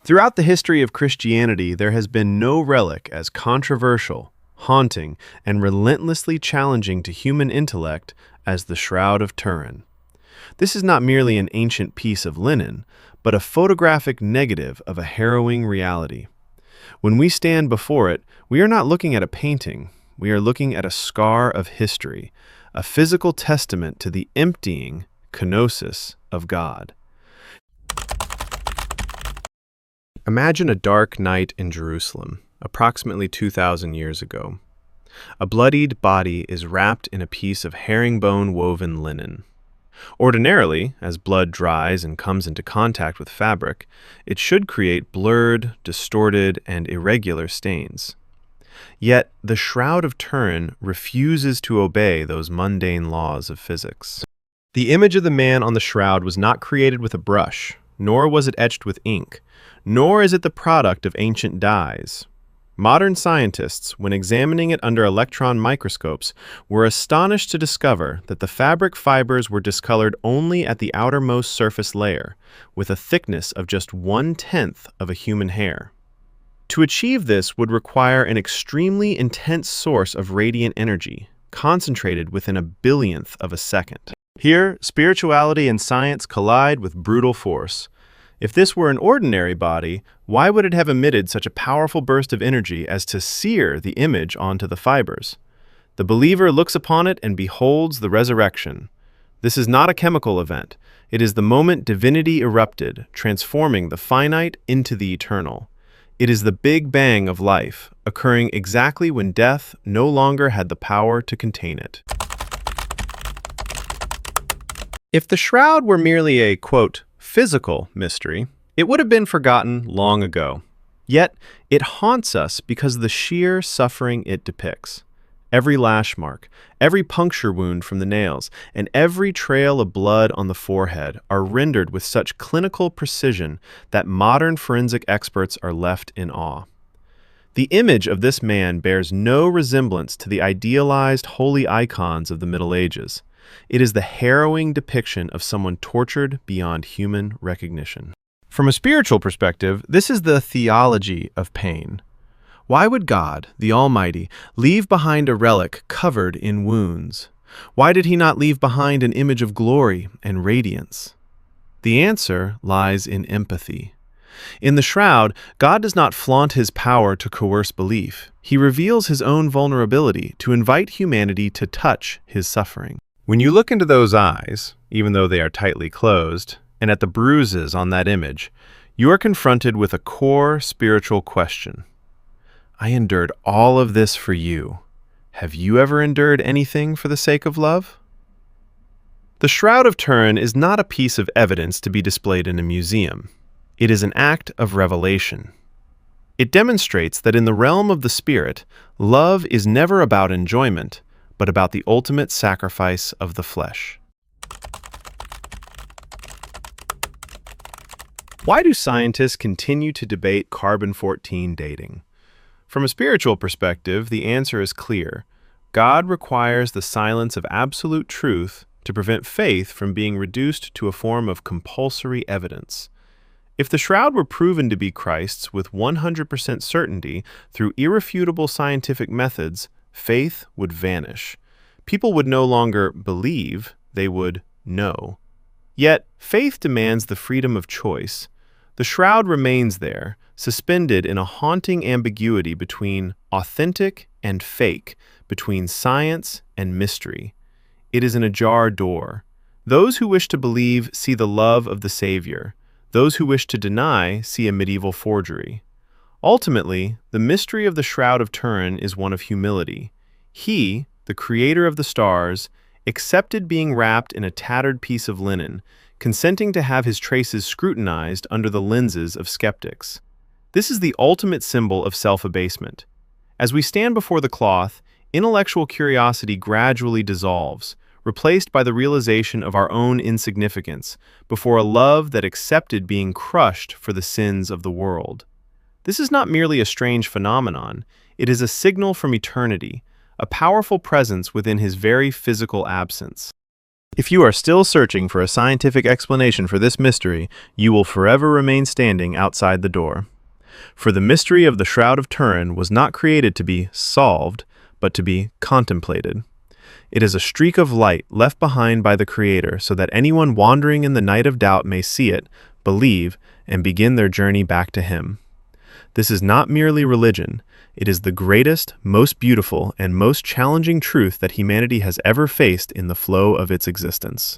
Throughout the history of Christianity, there has been no relic as controversial, haunting, and relentlessly challenging to human intellect as the Shroud of Turin. This is not merely an ancient piece of linen, but a photographic negative of a harrowing reality. When we stand before it, we are not looking at a painting, we are looking at a scar of history, a physical testament to the emptying Kenosis of God. Imagine a dark night in Jerusalem, approximately 2,000 years ago. A bloodied body is wrapped in a piece of herringbone woven linen. Ordinarily, as blood dries and comes into contact with fabric, it should create blurred, distorted, and irregular stains. Yet, the Shroud of Turin refuses to obey those mundane laws of physics. The image of the man on the shroud was not created with a brush, nor was it etched with ink, nor is it the product of ancient dyes. Modern scientists, when examining it under electron microscopes, were astonished to discover that the fabric fibers were discolored only at the outermost surface layer, with a thickness of just 1/10 of a human hair. To achieve this would require an extremely intense source of radiant energy, concentrated within a billionth of a second. Here, spirituality and science collide with brutal force. If this were an ordinary body, why would it have emitted such a powerful burst of energy as to sear the image onto the fibers? The believer looks upon it and beholds the resurrection. This is not a chemical event. It is the moment divinity erupted, transforming the finite into the eternal. It is the Big Bang of life, occurring exactly when death no longer had the power to contain it. If the shroud were merely a, quote, physical mystery, it would have been forgotten long ago. Yet, it haunts us because of the sheer suffering it depicts. Every lash mark, every puncture wound from the nails, and every trail of blood on the forehead are rendered with such clinical precision that modern forensic experts are left in awe. The image of this man bears no resemblance to the idealized holy icons of the Middle Ages. It is the harrowing depiction of someone tortured beyond human recognition. From a spiritual perspective, this is the theology of pain. Why would God, the Almighty, leave behind a relic covered in wounds? Why did he not leave behind an image of glory and radiance? The answer lies in empathy. In the shroud, God does not flaunt his power to coerce belief. He reveals his own vulnerability to invite humanity to touch his suffering. When you look into those eyes, even though they are tightly closed, and at the bruises on that image, you are confronted with a core spiritual question. I endured all of this for you. Have you ever endured anything for the sake of love? The Shroud of Turin is not a piece of evidence to be displayed in a museum. It is an act of revelation. It demonstrates that in the realm of the spirit, love is never about enjoyment, but about the ultimate sacrifice of the flesh. Why do scientists continue to debate carbon-14 dating? From a spiritual perspective, the answer is clear. God requires the silence of absolute truth to prevent faith from being reduced to a form of compulsory evidence. If the shroud were proven to be Christ's with 100% certainty through irrefutable scientific methods, faith would vanish. People would no longer believe, they would know. Yet, faith demands the freedom of choice. The shroud remains there, suspended in a haunting ambiguity between authentic and fake, between science and mystery. It is an ajar door. Those who wish to believe see the love of the Savior. Those who wish to deny see a medieval forgery. Ultimately, the mystery of the Shroud of Turin is one of humility. He, the creator of the stars, accepted being wrapped in a tattered piece of linen, consenting to have his traces scrutinized under the lenses of skeptics. This is the ultimate symbol of self-abasement. As we stand before the cloth, intellectual curiosity gradually dissolves, replaced by the realization of our own insignificance, before a love that accepted being crushed for the sins of the world. This is not merely a strange phenomenon, it is a signal from eternity, a powerful presence within his very physical absence. If you are still searching for a scientific explanation for this mystery, you will forever remain standing outside the door. For the mystery of the Shroud of Turin was not created to be solved, but to be contemplated. It is a streak of light left behind by the Creator so that anyone wandering in the night of doubt may see it, believe, and begin their journey back to Him. This is not merely religion. It is the greatest, most beautiful, and most challenging truth that humanity has ever faced in the flow of its existence.